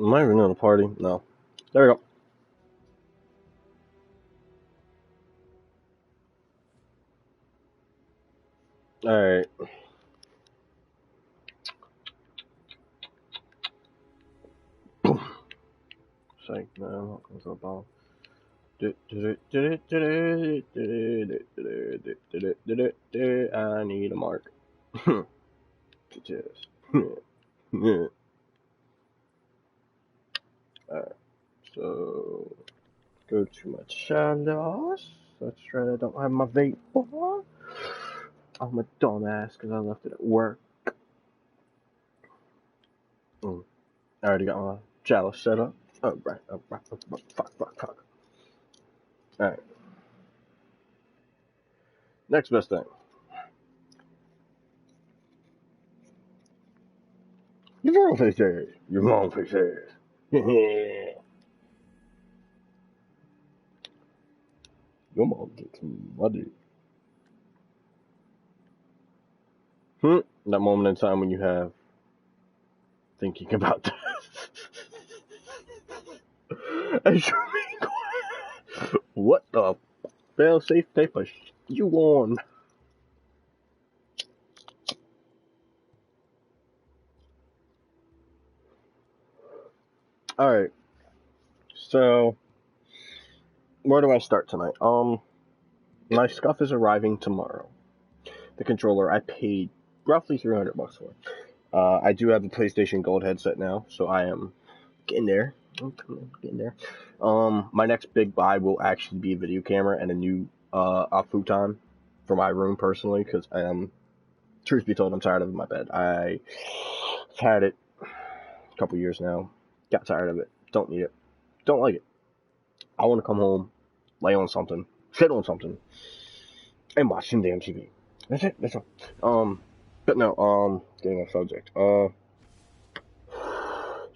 Am I even in a party? No. There we go. Alright. Psych, man. I'm not going to the ball. I need a mark. Yes. Alright, so go to my channels. That's right, I don't have my vape on. I'm a dumbass because I left it at work. I already got my chalice set up. Oh, right. Fuck. Alright. Next best thing. Your mom face ass. Your mom face ass. Your mom gets some money. That moment in time when you have thinking about that. What the fail safe type of you on? Alright. So where do I start tonight? My stuff is arriving tomorrow. The controller I paid roughly $300 for. I do have the PlayStation Gold headset now, so I am getting there. I'm getting there. My next big buy will actually be a video camera and a new a futon for my room personally, because truth be told, I'm tired of my bed. I've had it a couple years now. Got tired of it. Don't need it. Don't like it. I want to come home, lay on something, sit on something, and watch some damn TV. That's it. That's all. But no. Getting off subject. So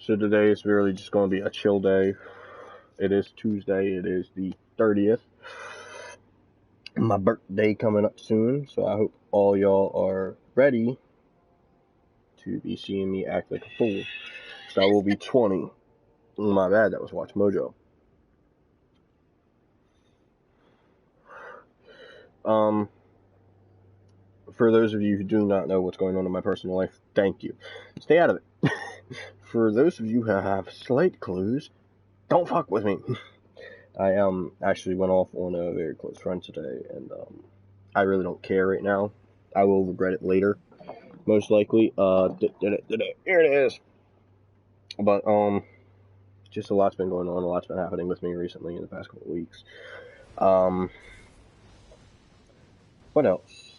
today is really just going to be a chill day. It is Tuesday. It is the 30th. My birthday coming up soon, so I hope all y'all are ready to be seeing me act like a fool. So I will be 20. My bad, that was Watch Mojo. For those of you who do not know what's going on in my personal life, thank you. Stay out of it. For those of you who have slight clues, don't fuck with me. I actually went off on a very close friend today, and I really don't care right now. I will regret it later, most likely. Here it is. But just a lot's been going on. A lot's been happening with me recently in the past couple of weeks. What else?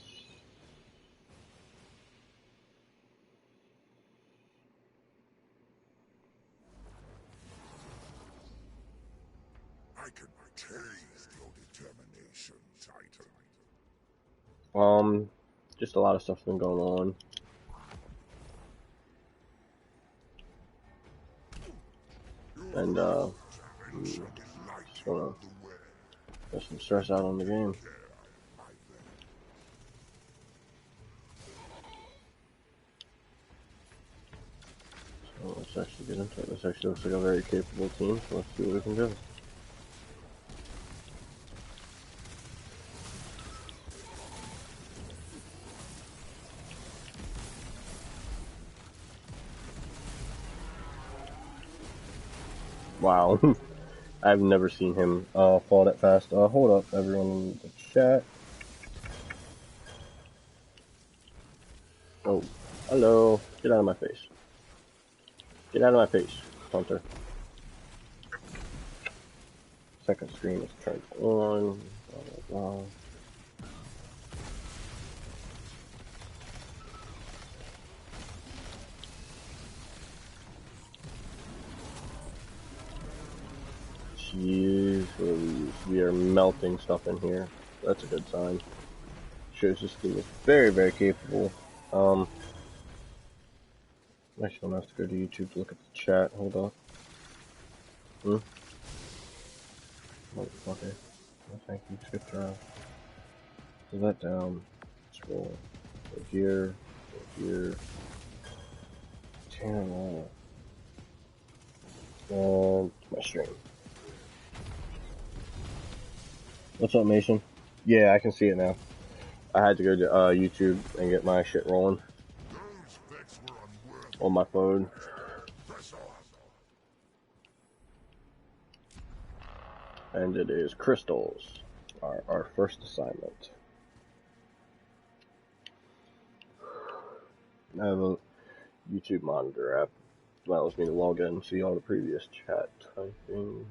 I can taste your determination, Titan. Just a lot of stuff's been going on. And just wanna get some stress out on the game. So let's actually get into it. This actually looks like a very capable team, so let's see what we can do. Wow. I've never seen him fall that fast. Hold up, everyone in the chat. Oh, hello. Get out of my face. Get out of my face, Hunter. Second screen is turned on. Blah, blah, blah. Jeez, we are melting stuff in here. That's a good sign. Shows this team is very, very capable. Actually, I'm gonna have to go to YouTube to look at the chat. Hold on. Motherfucker. Oh, thank you. Skipped around. Pull that down. Scroll. Go here. Go here. Channel. And my stream. What's up, Mason? Yeah, I can see it now. I had to go to YouTube and get my shit rolling on my phone. And it is crystals, our first assignment. I have a YouTube monitor app. Allows me to log in and see all the previous chat typing.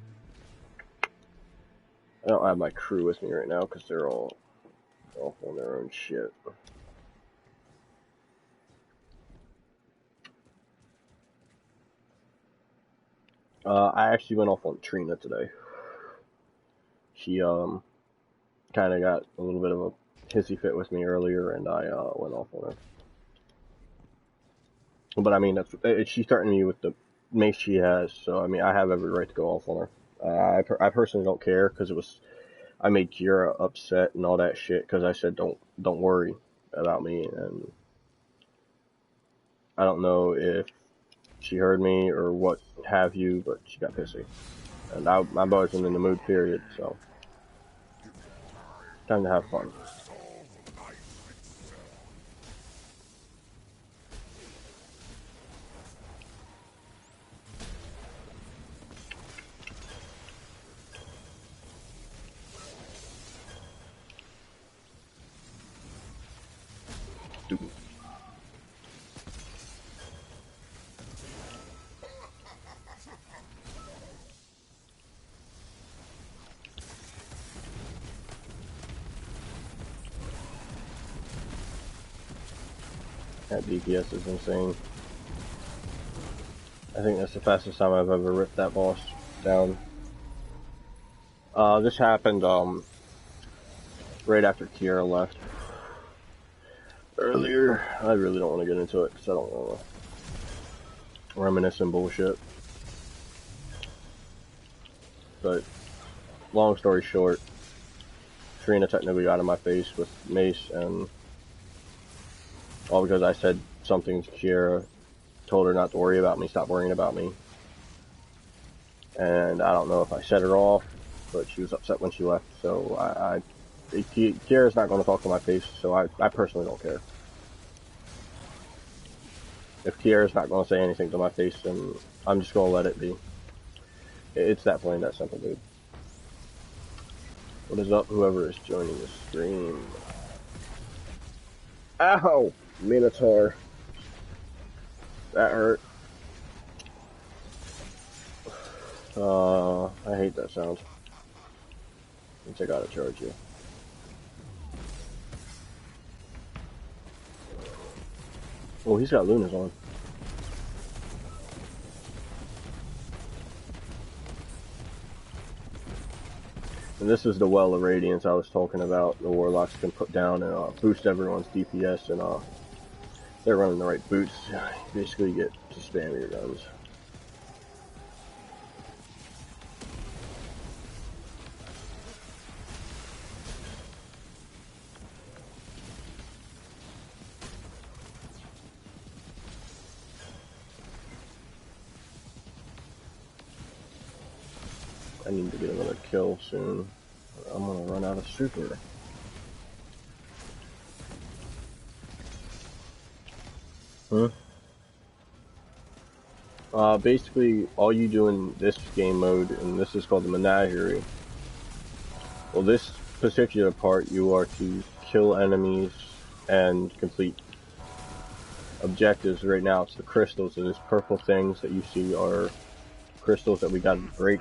I don't have my crew with me right now because they're all off on their own shit. I actually went off on Trina today. She kind of got a little bit of a hissy fit with me earlier, and I went off on her. But I mean, she's starting me with the mace she has, so I mean, I have every right to go off on her. I personally don't care because I made Kira upset and all that shit because I said don't worry about me, and I don't know if she heard me or what have you, but she got pissy, and I wasn't in the mood, period. So time to have fun. Stupid. That DPS is insane. I think that's the fastest time I've ever ripped that boss down. This happened right after Kiera left. Earlier, I really don't want to get into it because I don't want to reminisce and bullshit. But long story short, Trina technically got in my face with mace, and all because I said something to Kiera, told her not to worry about me, stop worrying about me. And I don't know if I set her off, but she was upset when she left, so Kiera's not going to talk to my face, so I personally don't care. If Kiera's not going to say anything to my face, then I'm just going to let it be. It's that plain, that simple, dude. What is up, whoever is joining the stream? Ow! Minotaur. That hurt. I hate that sound. Means I gotta charge you. Oh, he's got Lunas on. And this is the Well of Radiance I was talking about. The Warlocks can put down and boost everyone's DPS, and they're running the right boots. Basically, you get to spam your guns. I need to get another kill soon. I'm gonna run out of super. Basically, all you do in this game mode, and this is called the Menagerie. Well, this particular part, you are to kill enemies and complete objectives. Right now, it's the crystals, and these purple things that you see are crystals that we gotta break.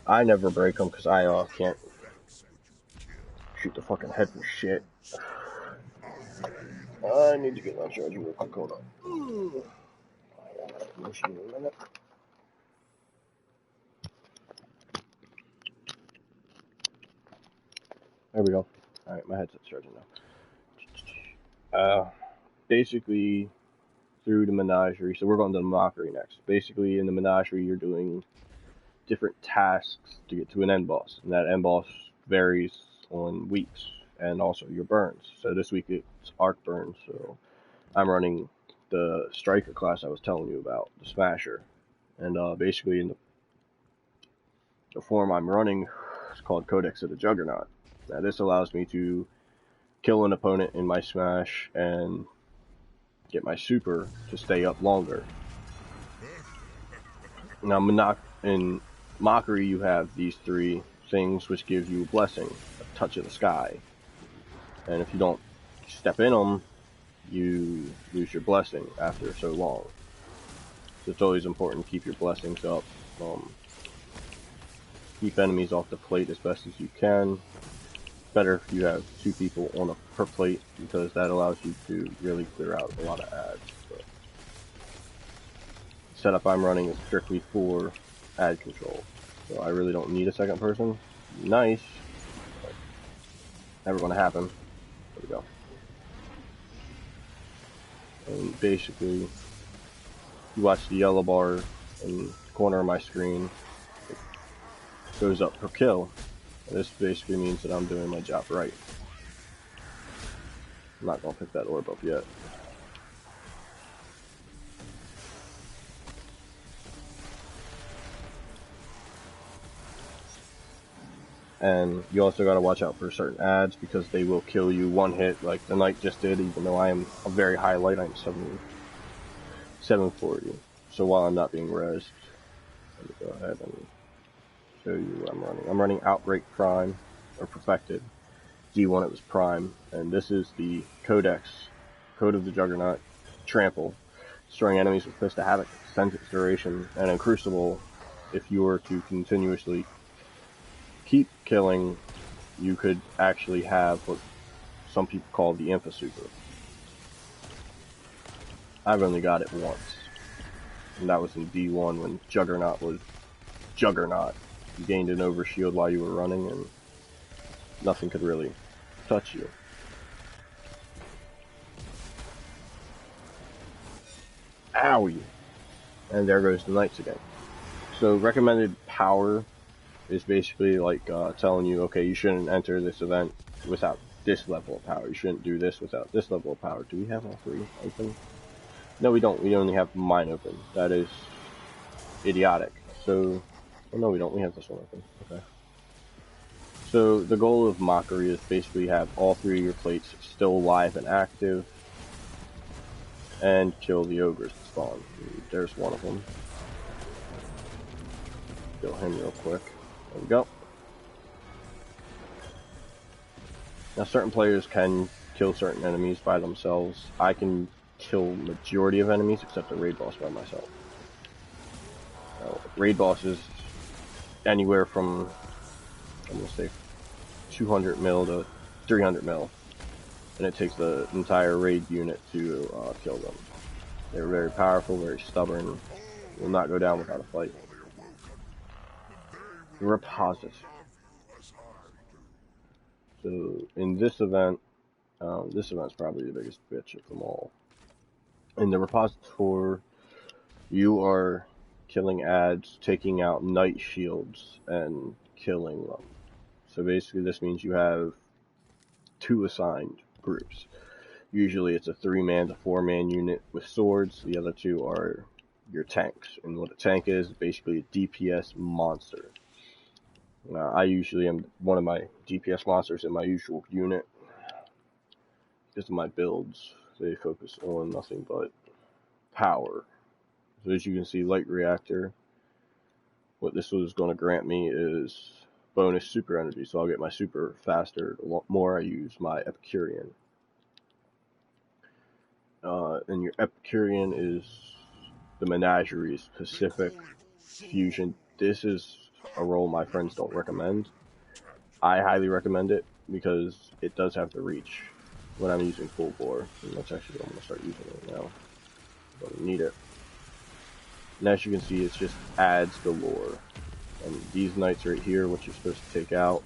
I never break them because I can't shoot the fucking head for shit. I need to get my charger real quick. Hold on. Motion in a minute. There we go. Alright, my headset's charging now. Basically, through the Menagerie, so we're going to the Mockery next. Basically, in the Menagerie, you're doing different tasks to get to an end boss, and that end boss varies on weeks, and also your burns. So this week it's arc burn, so I'm running the Striker class I was telling you about, the Smasher, And basically, in the form I'm running, it's called Codex of the Juggernaut. Now, this allows me to kill an opponent in my smash and get my super to stay up longer. Now, in Mockery, you have these three things which give you a blessing, a touch of the sky. And if you don't step in them, you lose your blessing after so long. So it's always important to keep your blessings up. Keep enemies off the plate as best as you can. Better if you have two people on per plate, because that allows you to really clear out a lot of ads. But the setup I'm running is strictly for ad control, so I really don't need a second person. Nice, but never going to happen. There we go. And basically, you watch the yellow bar in the corner of my screen. It goes up per kill. And this basically means that I'm doing my job right. I'm not going to pick that orb up yet. And you also got to watch out for certain ads, because they will kill you one hit, like the Knight just did, even though I am a very high light. I'm 740. So while I'm not being rezzed, let me go ahead and show you what I'm running. I'm running Outbreak Prime, or Perfected. D1 it was Prime, and this is the Codex, Code of the Juggernaut, Trample. Destroying enemies with Fist of Havoc extends its duration, and in Crucible, if you were to continuously keep killing, you could actually have what some people call the Infa Super. I've only got it once, and that was in D1 when Juggernaut was Juggernaut. You gained an overshield while you were running, and nothing could really touch you. Owie! And there goes the Knights again. So recommended power is basically like telling you, okay, you shouldn't enter this event without this level of power. You shouldn't do this without this level of power. Do we have all three open? No, we don't. We only have mine open. That is idiotic. So, oh no, we don't. We have this one open. Okay. So the goal of Mockery is basically have all three of your plates still alive and active, and kill the ogres that spawn. There's one of them. Kill him real quick. There we go. Now certain players can kill certain enemies by themselves. I can kill majority of enemies except the raid boss by myself. Now, raid bosses anywhere from, I'm gonna say, 200 mil to 300 mil, and it takes the entire raid unit to kill them. They're very powerful, very stubborn, will not go down without a fight. Repository. So in this event's probably the biggest bitch of them all. In the repository, you are killing ads, taking out Knight shields, and killing them. So basically this means you have two assigned groups. Usually it's a 3-man to 4-man unit with swords. The other two are your tanks. And what a tank is basically a DPS monster. I usually am one of my DPS monsters in my usual unit. Because of my builds, they focus on nothing but power. So as you can see, Light Reactor, what this was going to grant me is bonus super energy. So I'll get my super faster the more I use my Epicurean. And your Epicurean is the Menageries Pacific Fusion. This is a role my friends don't recommend. I highly recommend it because it does have the reach when I'm using full bore. And that's actually what I'm going to start using right now. Don't need it. And as you can see, it's just adds galore. And these knights right here, what you're supposed to take out,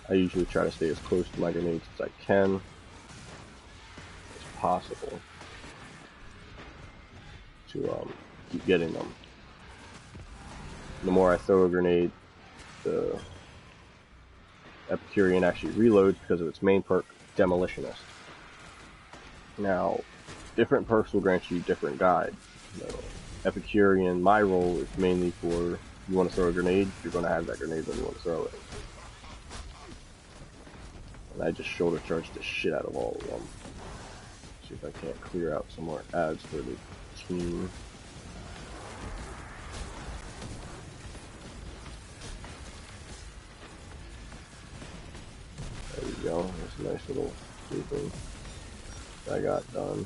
I usually try to stay as close to my grenades as I can, as possible, to keep getting them. The more I throw a grenade, the Epicurean actually reloads because of its main perk, Demolitionist. Now, different perks will grant you different guides. Epicurean, my role is mainly for, you want to throw a grenade, you're going to have that grenade when you want to throw it. And I just shoulder charge the shit out of all of them. See if I can't clear out some more ads for the team. There we go. That's a nice little grouping I got done.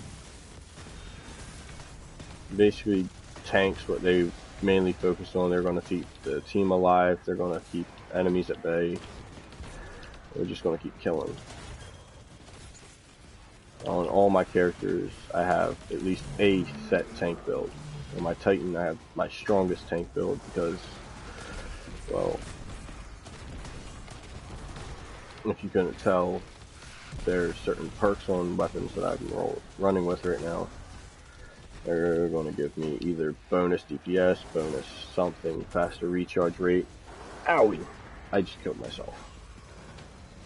Basically, tanks, what they mainly focus on, they're going to keep the team alive, they're going to keep enemies at bay, they're just going to keep killing. On all my characters, I have at least a set tank build. On my Titan, I have my strongest tank build because, well, if you couldn't tell, there's certain perks on weapons that I'm running with right now. They're going to give me either bonus DPS, bonus something, faster recharge rate. Owie! I just killed myself.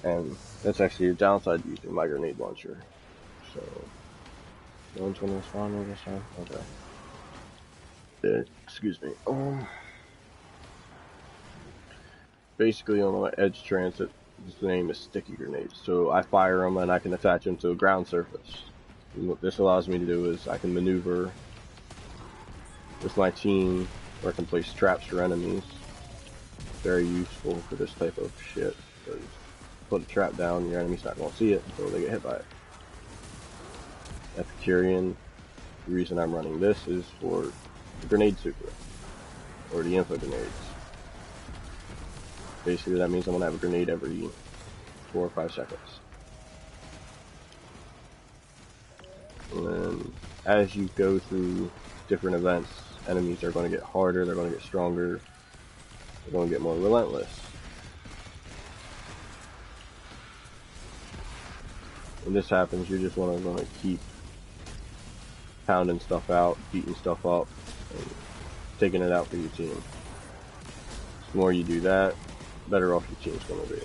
And that's actually a downside to using my grenade launcher. So, no one's going to respond me this time? Okay. Excuse me. Basically on my edge transit, the name is sticky grenades. So I fire them and I can attach them to a ground surface. And what this allows me to do is I can maneuver with my team, or I can place traps for enemies. Very useful for this type of shit. Because put a trap down, your enemy's not going to see it until they get hit by it. Epicurean, the reason I'm running this is for the grenade super, or the info grenades. Basically that means I'm going to have a grenade every 4 or 5 seconds. And then as you go through different events, enemies are going to get harder, they're going to get stronger, they're going to get more relentless. When this happens, you're just going to keep pounding stuff out, beating stuff up, and taking it out for your team. The more you do that, the better off your team's going to be.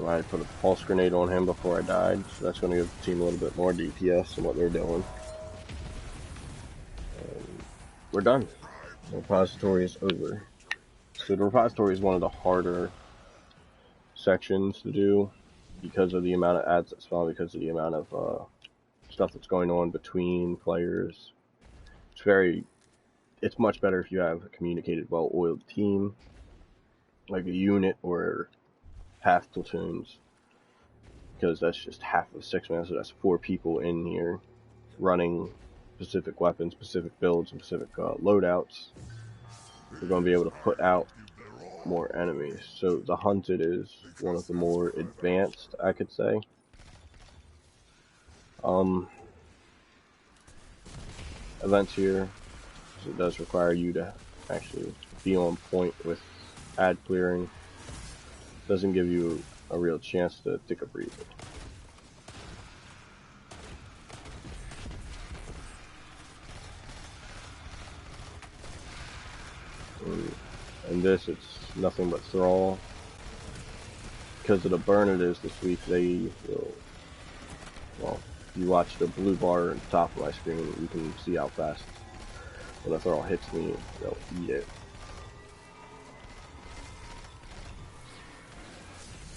I put a pulse grenade on him before I died, so that's going to give the team a little bit more DPS than what they're doing. And we're done. The repository is over. So the repository is one of the harder sections to do because of the amount of ads that spawn, because of the amount of stuff that's going on between players. It's much better if you have a communicated, well-oiled team, like a unit or half platoons, because that's just half of 6 man, so that's 4 people in here running specific weapons, specific builds, and specific loadouts. We're going to be able to put out more enemies. So the Hunted is one of the more advanced, I could say. Events here, so it does require you to actually be on point with ad clearing. Doesn't give you a real chance to take a breather. And this, it's nothing but thrall. Because of the burn it is this week, they will, well, if you watch the blue bar at the top of my screen, you can see how fast when a thrall hits me, they'll eat it.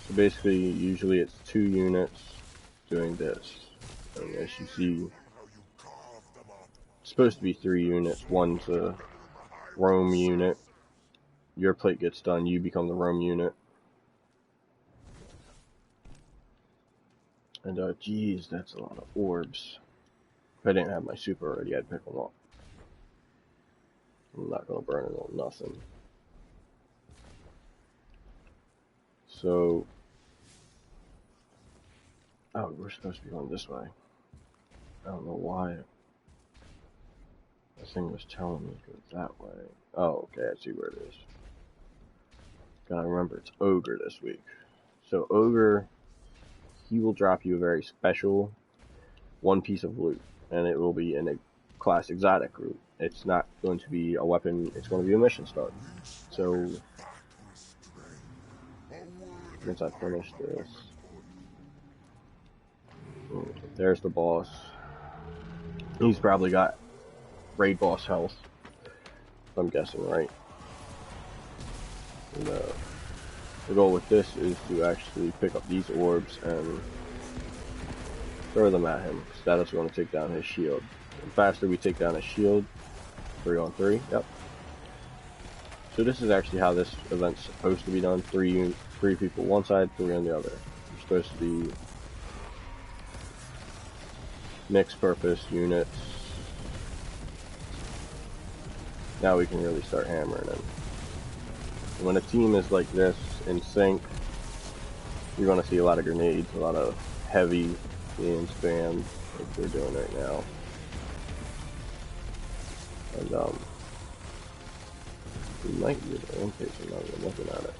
So basically, usually it's 2 units doing this. And as you see, it's supposed to be 3 units. One's a roam unit. Your plate gets done, you become the roam unit. And geez, that's a lot of orbs. If I didn't have my super already, I'd pick them up. I'm not gonna burn it on nothing. So, oh, we're supposed to be going this way. I don't know why. The thing was telling me to go that way. Oh, okay, I see where it is. Gotta remember, it's Ogre this week. So Ogre, he will drop you a very special 1 piece of loot, and it will be in a class exotic route. it's not going to be a weapon, it's going to be a mission start. So, once I finish this, there's the boss. He's probably got raid boss health, I'm guessing, right? And, the goal with this is to actually pick up these orbs and throw them at him. That is going to take down his shield. The faster we take down his shield, 3 on 3, yep. So this is actually how this event's supposed to be done. Three people one side, 3 on the other. You're supposed to be mixed purpose units. Now we can really start hammering them. When a team is like this, in sync, you're going to see a lot of grenades, a lot of heavy being spammed, like we're doing right now. And, we might be able to increase it now that I'm looking at it.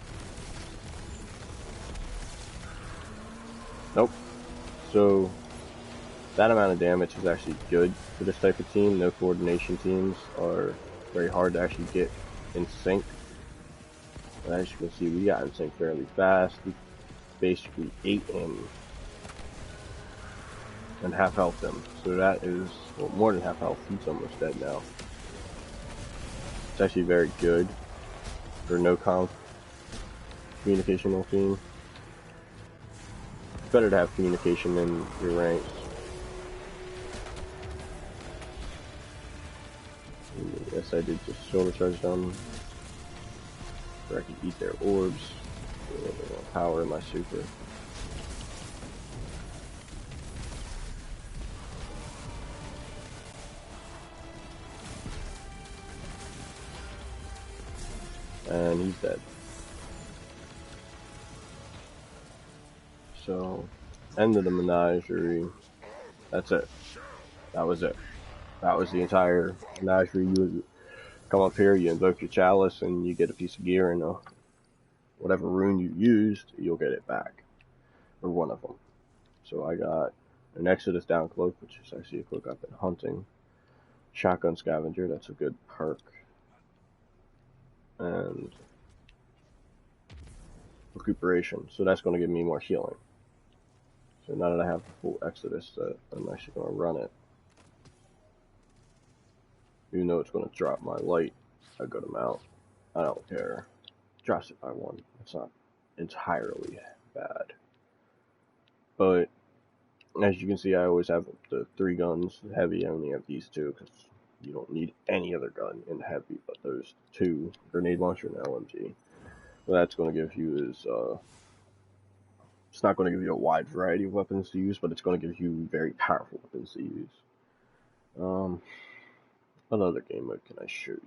Nope. So, that amount of damage is actually good for this type of team. No coordination teams are very hard to actually get in sync. And as you can see, we got in sync fairly fast. We basically ate him and half health him. So that is, well, more than half health. He's almost dead now. It's actually very good for no-com communicational team. It's better to have communication in your ranks. Yes, I did just shoulder charge them. Where I can eat their orbs. A little bit more power in my super. And he's dead. So, end of the menagerie. That's it. That was it. That was the entire menagerie. You would come up here, you invoke your chalice, and you get a piece of gear, and whatever rune you used, you'll get it back. Or one of them. So I got an Exodus down cloak, which is actually a cloak I've been hunting. Shotgun scavenger, that's a good perk. And recuperation, so that's going to give me more healing. So now that I have full Exodus, I'm actually going to run it. Even though it's going to drop my light a good amount, I don't care. Drops it by 1. It's not entirely bad. But as you can see, I always have the 3 guns. Heavy, I only have these 2 because you don't need any other gun in heavy but those 2. Grenade launcher and LMG. What that's going to give you is, it's not going to give you a wide variety of weapons to use, but it's going to give you very powerful weapons to use. What other game mode can I show you?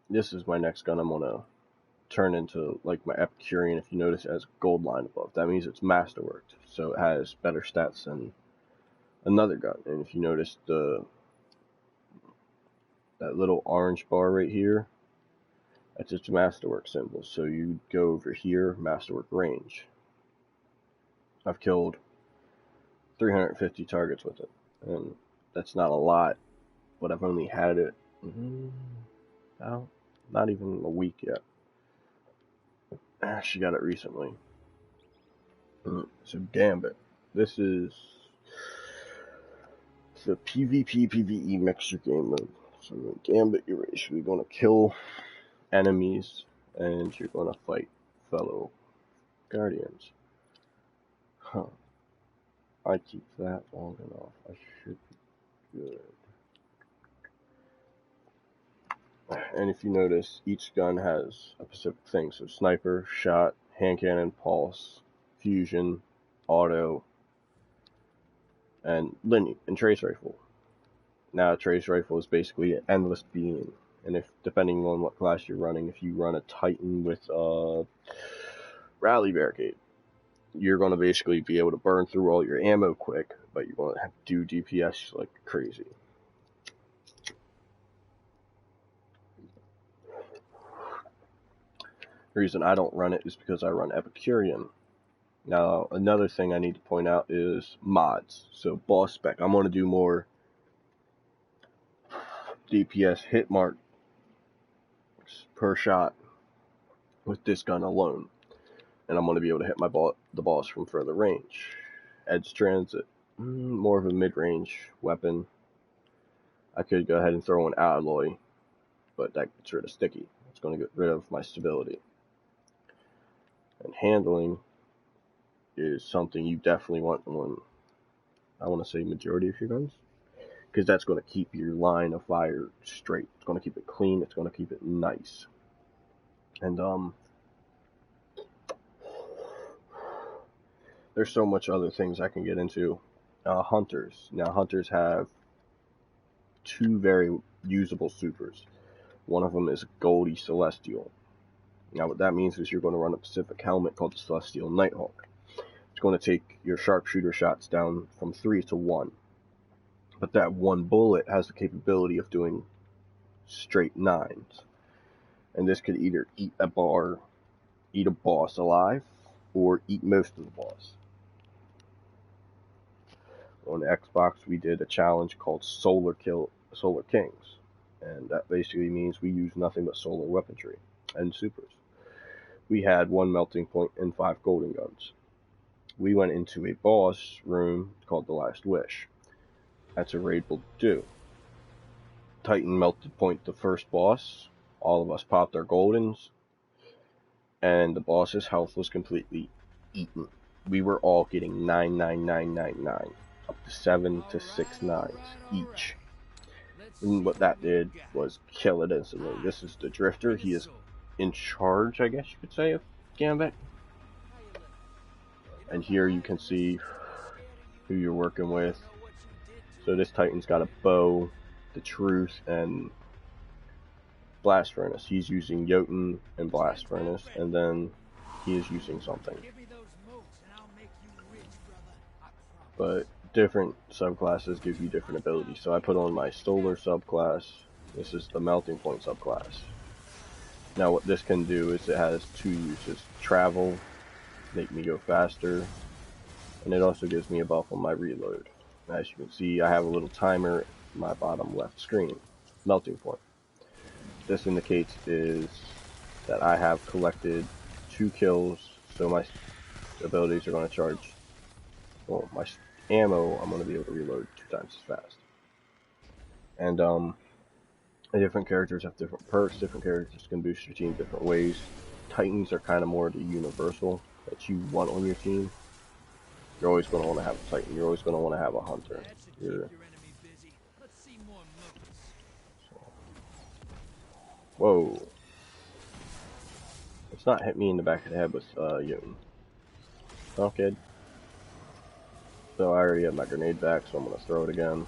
This is my next gun I'm going to turn into like my Epicurean. If you notice, it has a gold line above. That means it's masterworked, so it has better stats than another gun. And if you notice that little orange bar right here, that's its masterwork symbol. So you go over here, masterwork range. I've killed 350 targets with it, and that's not a lot, but I've only had it not even a week yet. She got it recently. So Gambit, this is the PvP PvE mixture game mode. So in Gambit, you're basically going to kill enemies and you're going to fight fellow guardians. I keep that long enough. I should be good. And if you notice, each gun has a specific thing. So sniper, shot, hand cannon, pulse, fusion, auto, and linear, and trace rifle. Now a trace rifle is basically an endless beam. And if, depending on what class you're running, if you run a Titan with Rally Barricade, you're going to basically be able to burn through all your ammo quick, but you're going to have to do DPS like crazy. The reason I don't run it is because I run Epicurean. Now, another thing I need to point out is mods. So boss spec. I'm going to do more DPS hit marks per shot with this gun alone. And I'm going to be able to hit the boss from further range. Edge Transit, more of a mid-range weapon. I could go ahead and throw an alloy, but that gets rid of sticky. It's going to get rid of my stability. And handling is something you definitely want on, I want to say, majority of your guns, because that's going to keep your line of fire straight. It's going to keep it clean. It's going to keep it nice. And there's so much other things I can get into. Hunters. Now, hunters have two very usable supers. One of them is Goldie Celestial. Now, what that means is you're going to run a specific helmet called the Celestial Nighthawk. It's going to take your sharpshooter shots down from 3 to 1. But that one bullet has the capability of doing straight 9s. And this could either eat a boss alive, or eat most of the boss. On Xbox, we did a challenge called Solar Kings. And that basically means we use nothing but solar weaponry and supers. We had 1 melting point and 5 golden guns. We went into a boss room called the Last Wish. That's a raid we'll do. Titan melted point the first boss. All of us popped our goldens. And the boss's health was completely eaten. We were all getting 99999. Up to 7 to 6 9s each. And what that did was kill it instantly. This is the Drifter. He is in charge, I guess you could say, of Gambit. And here you can see who you're working with. So this Titan's got a bow, the Truth, and Blast Furnace. He's using Jotun and Blast Furnace, and then he is using something. But different subclasses give you different abilities. So I put on my Solar subclass. This is the Melting Point subclass. Now what this can do is it has 2 uses. Travel, make me go faster, and it also gives me a buff on my reload. As you can see, I have a little timer in my bottom left screen. Melting Point. This indicates is that I have collected 2 kills, so my abilities are going to charge, well, my ammo, I'm going to be able to reload 2 times as fast. And different characters have different perks. Different characters can boost your team different ways. Titans are kind of more the universal that you want on your team. You're always going to want to have a Titan. You're always going to want to have a Hunter. Whoa. It's not hit me in the back of the head with Jotun. Okay. So I already have my grenade back, so I'm going to throw it again.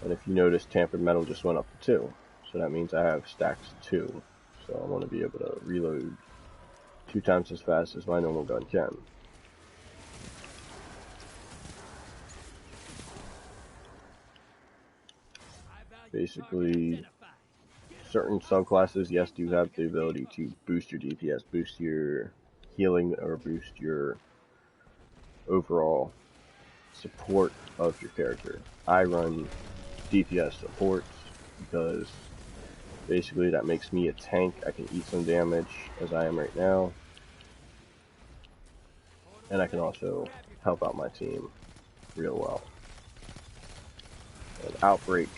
And if you notice, tampered metal just went up to 2. So that means I have stacks 2. So I want to be able to reload 2 times as fast as my normal gun can. Basically, certain subclasses, yes, do have the ability to boost your DPS, boost your healing, or boost your overall support of your character. I run DPS support because basically that makes me a tank. I can eat some damage as I am right now, and I can also help out my team real well. And Outbreak,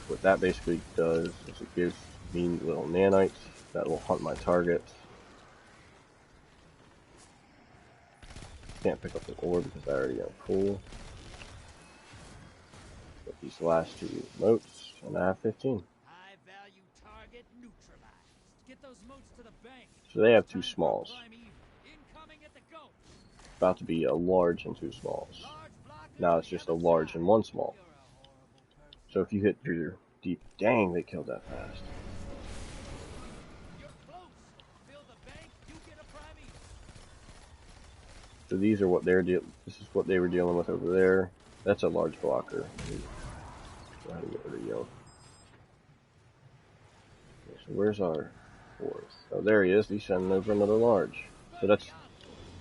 what that basically does is it gives me little nanites that will hunt my targets. Can't pick up the ore because I already have full. But these last 2 motes, and I have 15. So they have 2 smalls. About to be a large and 2 smalls. Now it's just a large and 1 small. So if you hit your deep, dang, they killed that fast. So these are what this is what they were dealing with over there. That's a large blocker. Try to get rid of yellow. Okay, so where's our fourth. Oh, there he is. He's sending over another large. So that's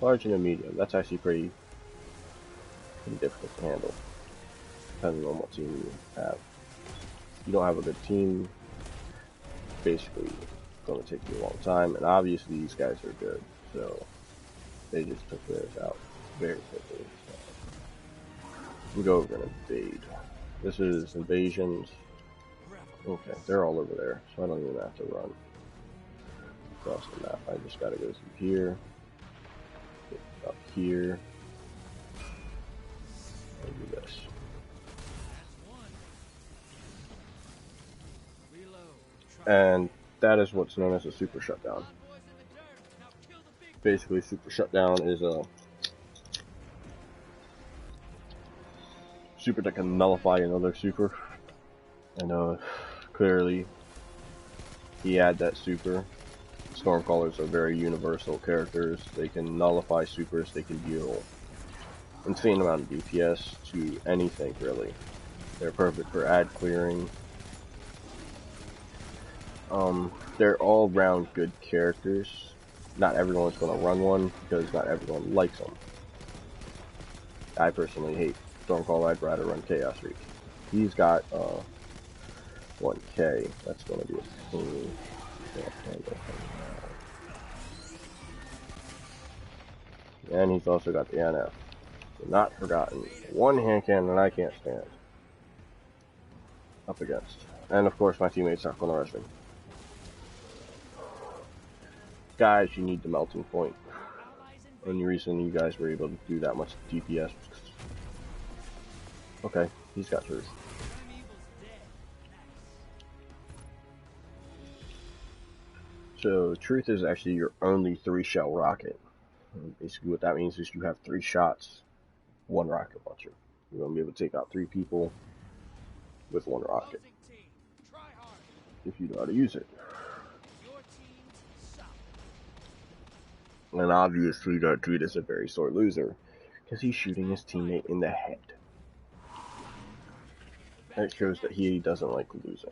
large and a medium. That's actually pretty difficult to handle, depending on what team you have. If you don't have a good team, basically it's going to take you a long time. And obviously these guys are good, so they just took theirs out very quickly. So we go over and invade. This is invasions. Okay, they're all over there, so I don't even have to run across the map. I just gotta go through here, get up here, and do this. And that is what's known as a super shutdown. Basically, super shutdown is a super that can nullify another super. And clearly, he had that super. Stormcallers are very universal characters. They can nullify supers. They can deal insane amount of DPS to anything, really. They're perfect for ad clearing. They're all round good characters. Not everyone's going to run one because not everyone likes them. I personally hate Stormcaller. I'd rather run Chaos Reach. He's got 1K. That's going to be a pain. And he's also got the NF. So not forgotten. One hand cannon I can't stand up against. And of course my teammates aren't going to rush me. Guys, you need the melting point. Only reason you guys were able to do that much DPS. Okay, he's got truth. So truth is actually your only 3-shell rocket. And basically what that means is you have 3 shots, 1 rocket launcher. You're going to be able to take out 3 people with 1 rocket. If you know how to use it. And obviously that dude is a very sore loser, because he's shooting his teammate in the head. That shows that he doesn't like losing.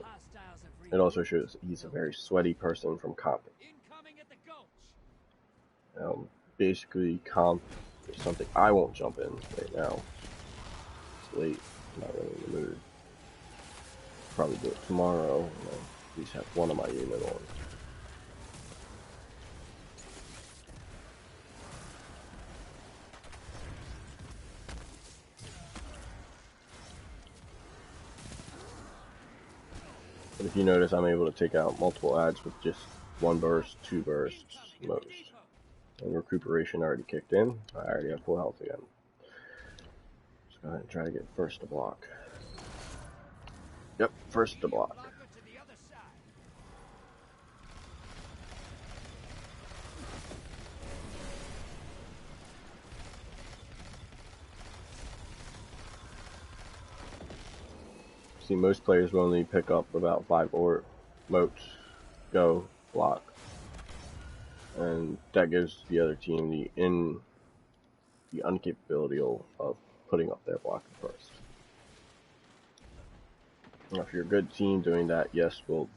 It also shows that he's a very sweaty person from comping. Basically, comp is something I won't jump in right now. It's late, I'm not really in the mood. Probably do it tomorrow, and at least have one of my unit on. But if you notice, I'm able to take out multiple ads with just 1 burst, 2 bursts, most. And recuperation already kicked in. I already have full health again. Let's go ahead and try to get first to block. Yep, first to block. See, most players will only pick up about 5 or motes, go, block. And that gives the other team the uncapability of putting up their block first. Now, if you're a good team doing that, yes, will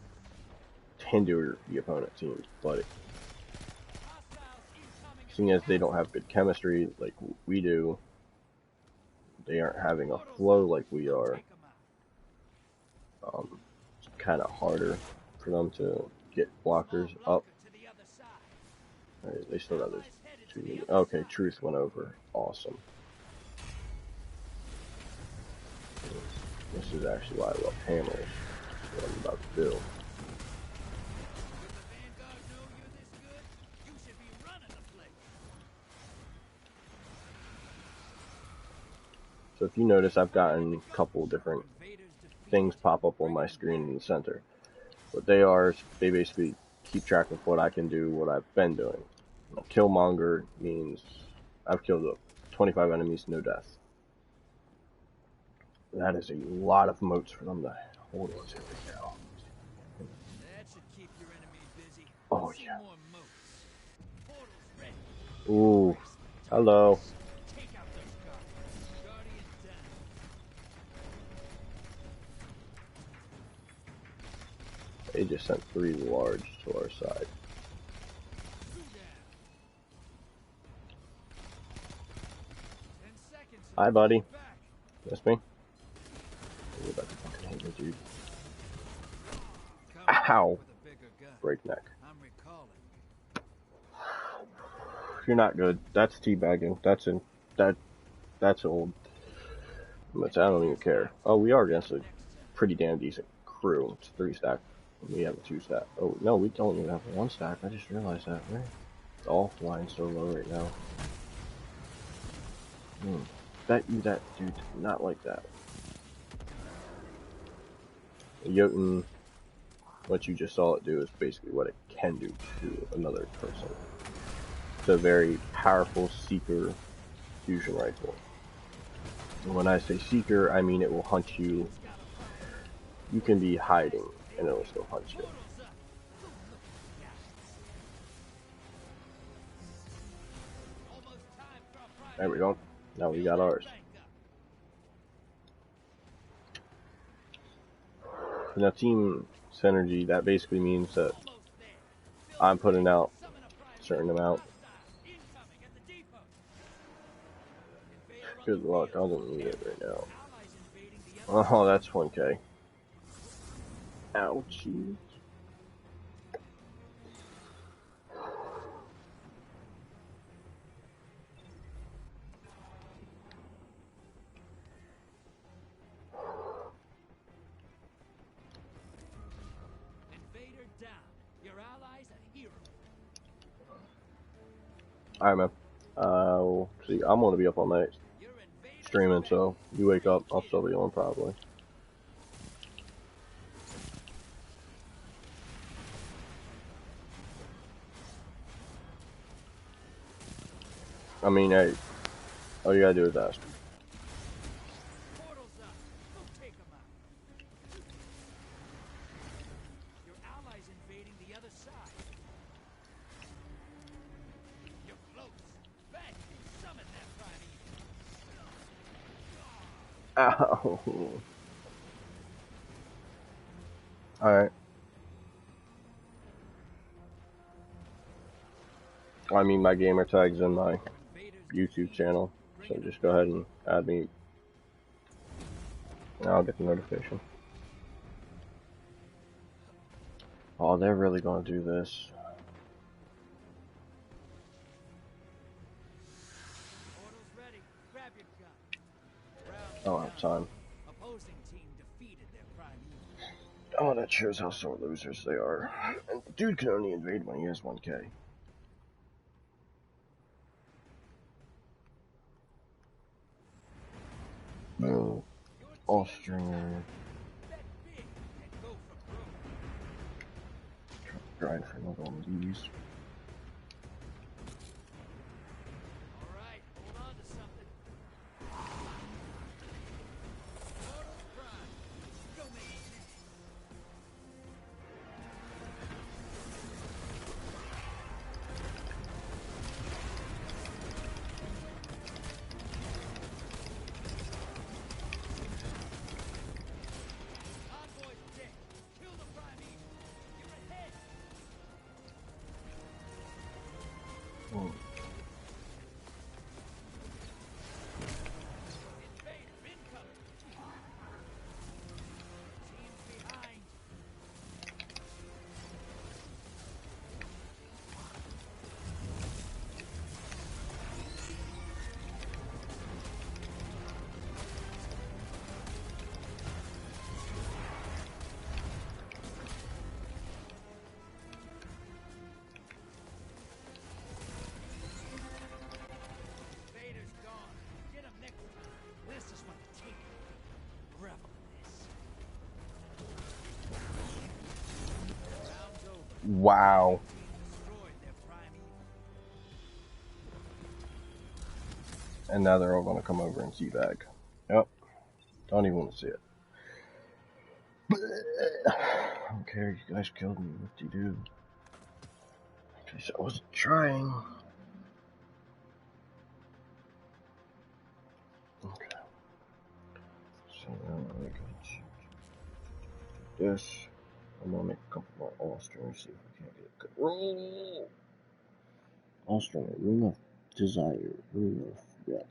hinder the opponent team, but seeing as they don't have good chemistry like we do, they aren't having a flow like we are. It's kind of harder for them to get blockers up. Right, they still got those 2. Okay, truth went over. Awesome. This is actually why I love hammers. That's what I'm about to do. So if you notice, I've gotten a couple different things pop up on my screen in the center. What they are, they basically keep track of what I can do, what I've been doing. Killmonger means I've killed 25 enemies, no death. That is a lot of motes for them to hold on to right now. Oh yeah. Ooh, hello. They just sent 3 large to our side. Hi, buddy. That's me. You're about to fucking hit me, dude. Ow! Breakneck. You're not good. That's teabagging. That's old. But I don't even care. Oh, we are against a pretty damn decent crew. It's 3 stack. We have a 2 stack. Oh no, we don't even have a 1 stack. I just realized that. Right? It's all flying so low right now. That dude, not like that. Jotun, what you just saw it do is basically what it can do to another person. It's a very powerful Seeker fusion rifle. And when I say Seeker, I mean it will hunt you. You can be hiding, and it will still hunt you. There we go. Now we got ours. Now team synergy, that basically means that I'm putting out a certain amount. Good luck, I don't need it right now. Oh, that's 1K. Ouchie. Alright, man. See, I'm gonna be up all night streaming, so you wake up, I'll still be on probably. I mean, hey, all you gotta do is ask. Ow. Alright. I mean, my gamer tag's in my YouTube channel, so just go ahead and add me. I'll get the notification. Oh, they're really gonna do this. I don't have time. Oh, that shows how sore losers they are. And the dude can only invade when he has 1K. No. Austrian. Grind for another one of these. Wow. And now they're all gonna come over and teabag. Yep. Don't even want to see it. I don't care, you guys killed me. What do you do? Because I wasn't trying. Okay. So now I got this. I'm gonna make a couple more All-Stringers, see if we can get a good roll. All-Stringer, Ring of Desire, Ring of Red.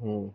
Hmm.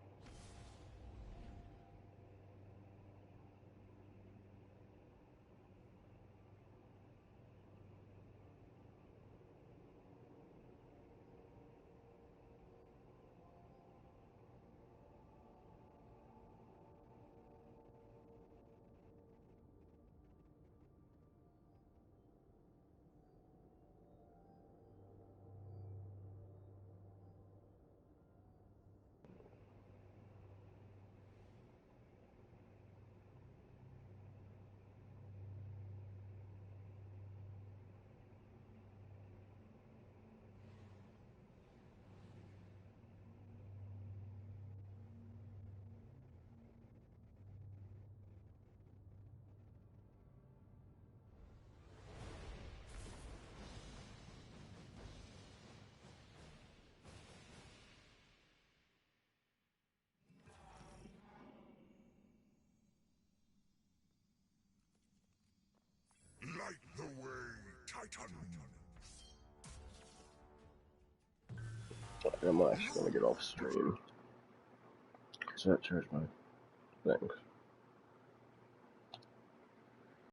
Light the way, Titan! I'm actually gonna get off stream. So that charged my things.